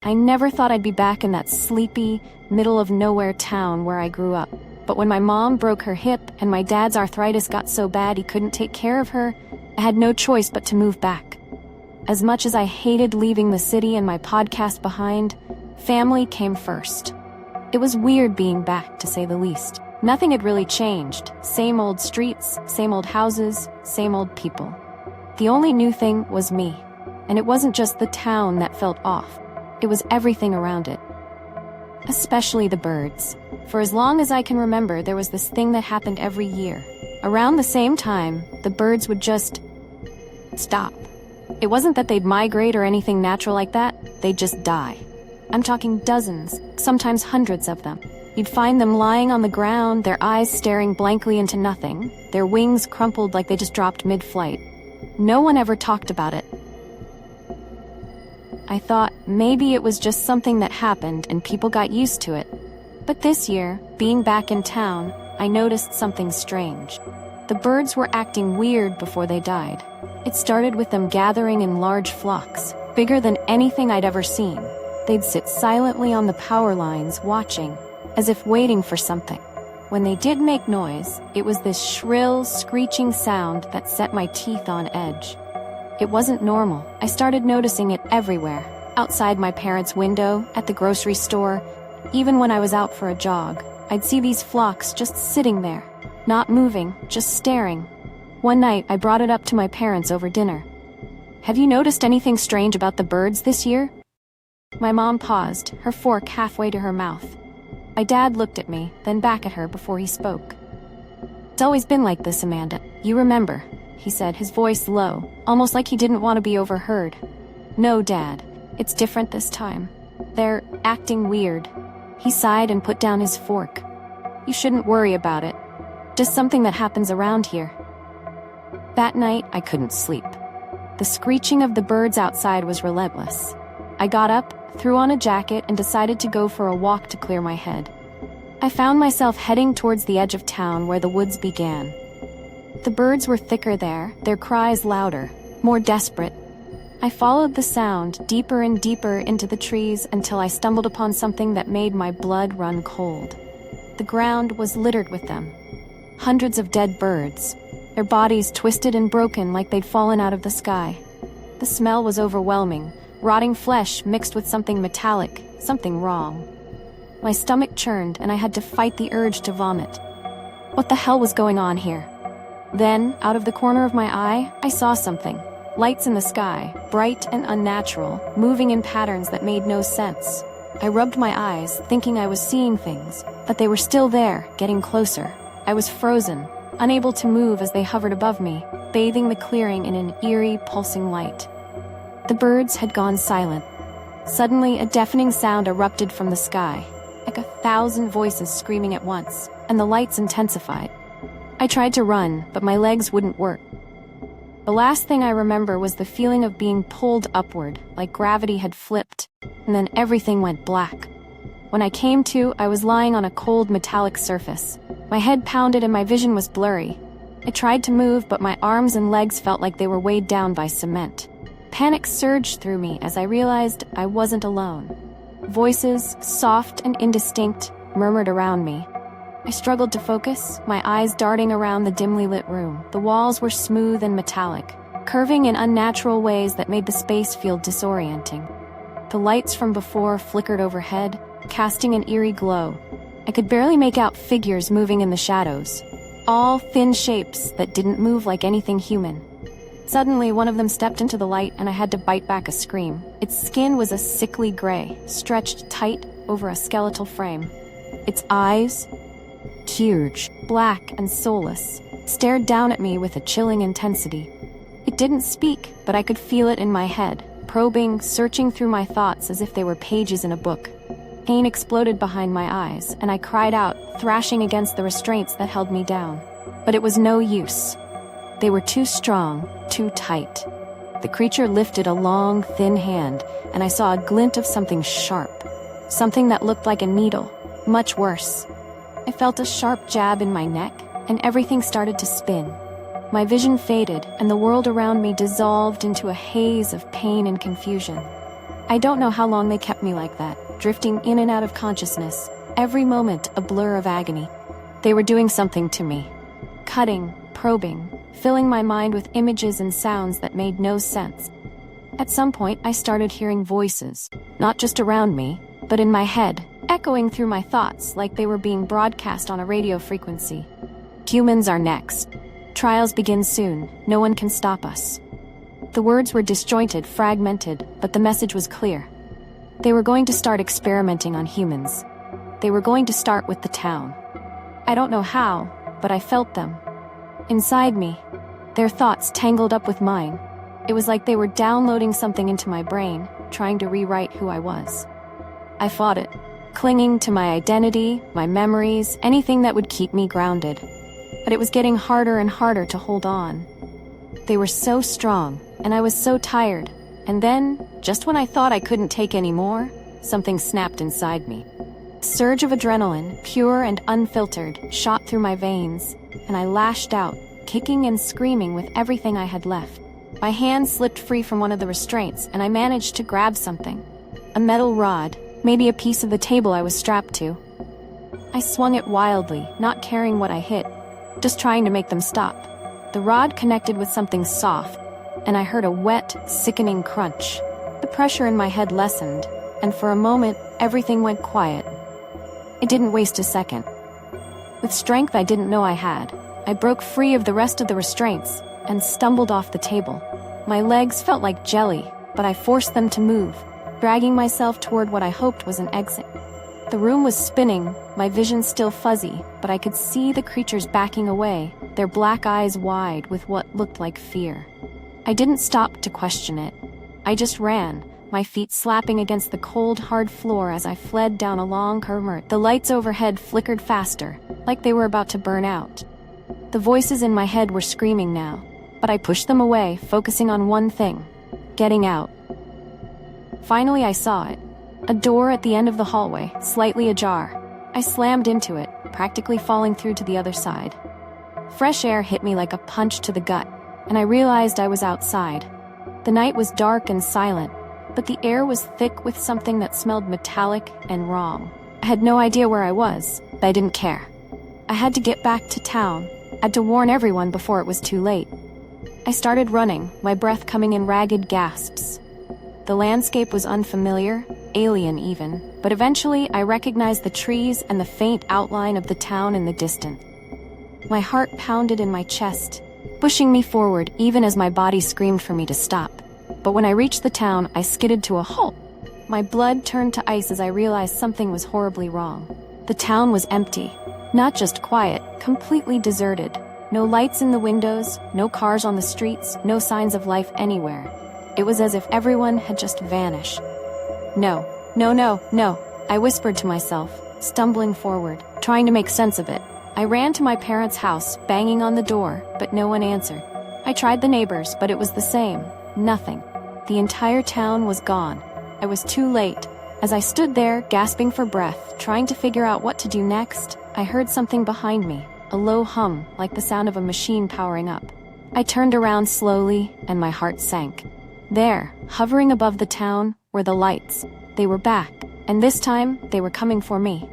I never thought I'd be back in that sleepy, middle-of-nowhere town where I grew up. But when my mom broke her hip and my dad's arthritis got so bad he couldn't take care of her, I had no choice but to move back. As much as I hated leaving the city and my podcast behind, family came first. It was weird being back, to say the least. Nothing had really changed. Same old streets, same old houses, same old people. The only new thing was me. And it wasn't just the town that felt off. It was everything around it. Especially the birds. For as long as I can remember, there was this thing that happened every year. Around the same time, the birds would just stop. It wasn't that they'd migrate or anything natural like that, they'd just die. I'm talking dozens, sometimes hundreds of them. You'd find them lying on the ground, their eyes staring blankly into nothing, their wings crumpled like they just dropped mid-flight. No one ever talked about it. I thought maybe it was just something that happened and people got used to it. But this year, being back in town, I noticed something strange. The birds were acting weird before they died. It started with them gathering in large flocks, bigger than anything I'd ever seen. They'd sit silently on the power lines, watching, as if waiting for something. When they did make noise, it was this shrill, screeching sound that set my teeth on edge. It wasn't normal. I started noticing it everywhere. Outside my parents' window, at the grocery store, even when I was out for a jog. I'd see these flocks just sitting there, not moving, just staring. One night, I brought it up to my parents over dinner. "Have you noticed anything strange about the birds this year?" My mom paused, her fork halfway to her mouth. My dad looked at me, then back at her before he spoke. "It's always been like this, Amanda. You remember," he said, his voice low, almost like he didn't want to be overheard. "No, Dad. It's different this time. They're acting weird." He sighed and put down his fork. "You shouldn't worry about it. Just something that happens around here." That night, I couldn't sleep. The screeching of the birds outside was relentless. I got up, threw on a jacket, and decided to go for a walk to clear my head. I found myself heading towards the edge of town where the woods began. The birds were thicker there, their cries louder, more desperate. I followed the sound deeper and deeper into the trees until I stumbled upon something that made my blood run cold. The ground was littered with them. Hundreds of dead birds, their bodies twisted and broken like they'd fallen out of the sky. The smell was overwhelming, rotting flesh mixed with something metallic, something wrong. My stomach churned and I had to fight the urge to vomit. What the hell was going on here? Then, out of the corner of my eye, I saw something. Lights in the sky, bright and unnatural, moving in patterns that made no sense. I rubbed my eyes, thinking I was seeing things, but they were still there, getting closer. I was frozen, unable to move as they hovered above me, bathing the clearing in an eerie, pulsing light. The birds had gone silent. Suddenly, a deafening sound erupted from the sky, like 1,000 voices screaming at once, and the lights intensified. I tried to run, but my legs wouldn't work. The last thing I remember was the feeling of being pulled upward, like gravity had flipped, and then everything went black. When I came to, I was lying on a cold metallic surface. My head pounded and my vision was blurry. I tried to move, but my arms and legs felt like they were weighed down by cement. Panic surged through me as I realized I wasn't alone. Voices, soft and indistinct, murmured around me. I struggled to focus, my eyes darting around the dimly lit room. The walls were smooth and metallic, curving in unnatural ways that made the space feel disorienting. The lights from before flickered overhead, casting an eerie glow. I could barely make out figures moving in the shadows, all thin shapes that didn't move like anything human. Suddenly, one of them stepped into the light and I had to bite back a scream. Its skin was a sickly gray, stretched tight over a skeletal frame. Its eyes, huge, black and soulless, stared down at me with a chilling intensity. It didn't speak, but I could feel it in my head, probing, searching through my thoughts as if they were pages in a book. Pain exploded behind my eyes, and I cried out, thrashing against the restraints that held me down. But it was no use. They were too strong, too tight. The creature lifted a long, thin hand, and I saw a glint of something sharp. Something that looked like a needle. Much worse. I felt a sharp jab in my neck, and everything started to spin. My vision faded, and the world around me dissolved into a haze of pain and confusion. I don't know how long they kept me like that, drifting in and out of consciousness, every moment a blur of agony. They were doing something to me. Cutting, probing, filling my mind with images and sounds that made no sense. At some point, I started hearing voices, not just around me, but in my head, echoing through my thoughts like they were being broadcast on a radio frequency. Humans are next. Trials begin soon. No one can stop us. The words were disjointed, fragmented, but the message was clear. They were going to start experimenting on humans. They were going to start with the town. I don't know how, but I felt them. Inside me, their thoughts tangled up with mine. It was like they were downloading something into my brain, trying to rewrite who I was. I fought it, clinging to my identity, my memories, anything that would keep me grounded. But it was getting harder and harder to hold on. They were so strong, and I was so tired. And then, just when I thought I couldn't take any more, something snapped inside me. A surge of adrenaline, pure and unfiltered, shot through my veins, and I lashed out, kicking and screaming with everything I had left. My hand slipped free from one of the restraints, and I managed to grab something. A metal rod, maybe a piece of the table I was strapped to. I swung it wildly, not caring what I hit, just trying to make them stop. The rod connected with something soft, and I heard a wet, sickening crunch. The pressure in my head lessened, and for a moment, everything went quiet. It didn't waste a second. With strength I didn't know I had, I broke free of the rest of the restraints and stumbled off the table. My legs felt like jelly, but I forced them to move, dragging myself toward what I hoped was an exit. The room was spinning, my vision still fuzzy, but I could see the creatures backing away, their black eyes wide with what looked like fear. I didn't stop to question it. I just ran, my feet slapping against the cold, hard floor as I fled down a long corridor. The lights overhead flickered faster, like they were about to burn out. The voices in my head were screaming now, but I pushed them away, focusing on one thing: getting out. Finally, I saw it. A door at the end of the hallway, slightly ajar. I slammed into it, practically falling through to the other side. Fresh air hit me like a punch to the gut, and I realized I was outside. The night was dark and silent, but the air was thick with something that smelled metallic and wrong. I had no idea where I was, but I didn't care. I had to get back to town, had to warn everyone before it was too late. I started running, my breath coming in ragged gasps. The landscape was unfamiliar, alien even, but eventually I recognized the trees and the faint outline of the town in the distance. My heart pounded in my chest, pushing me forward even as my body screamed for me to stop. But when I reached the town, I skidded to a halt. My blood turned to ice as I realized something was horribly wrong. The town was empty, not just quiet, completely deserted. No lights in the windows, no cars on the streets, no signs of life anywhere. It was as if everyone had just vanished. No, I whispered to myself, stumbling forward, trying to make sense of it. I ran to my parents' house, banging on the door, but no one answered. I tried the neighbors, but it was the same. Nothing. The entire town was gone. I was too late. As I stood there, gasping for breath, trying to figure out what to do next, I heard something behind me, a low hum, like the sound of a machine powering up. I turned around slowly, and my heart sank. There, hovering above the town, were the lights. They were back, and this time, they were coming for me.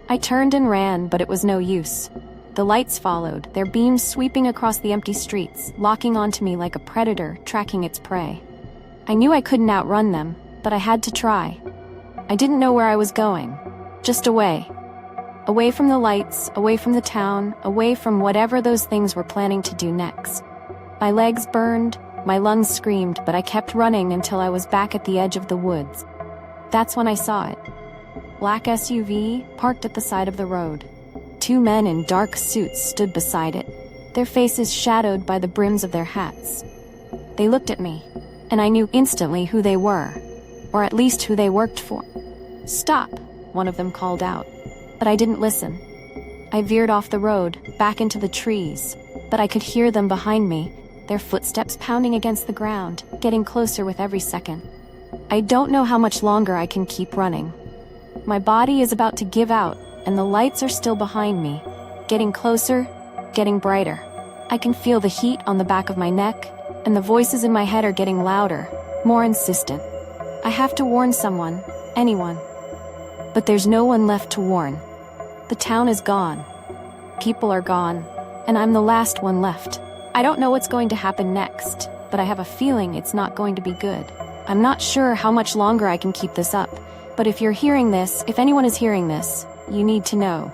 I turned and ran, but it was no use. The lights followed, their beams sweeping across the empty streets, locking onto me like a predator tracking its prey. I knew I couldn't outrun them, but I had to try. I didn't know where I was going. Just away. Away from the lights, away from the town, away from whatever those things were planning to do next. My legs burned, my lungs screamed, but I kept running until I was back at the edge of the woods. That's when I saw it. Black SUV, parked at the side of the road. 2 men in dark suits stood beside it, their faces shadowed by the brims of their hats. They looked at me, and I knew instantly who they were, or at least who they worked for. "Stop," one of them called out, but I didn't listen. I veered off the road, back into the trees, but I could hear them behind me, their footsteps pounding against the ground, getting closer with every second. I don't know how much longer I can keep running. My body is about to give out, and the lights are still behind me, getting closer, getting brighter. I can feel the heat on the back of my neck, and the voices in my head are getting louder, more insistent. I have to warn someone, anyone. But there's no one left to warn. The town is gone. People are gone, and I'm the last one left. I don't know what's going to happen next, but I have a feeling it's not going to be good. I'm not sure how much longer I can keep this up, but if you're hearing this, if anyone is hearing this, you need to know.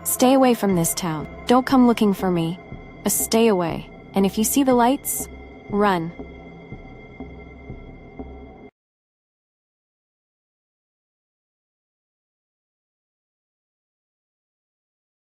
Stay away from this town. Don't come looking for me. Stay away. And if you see the lights, run.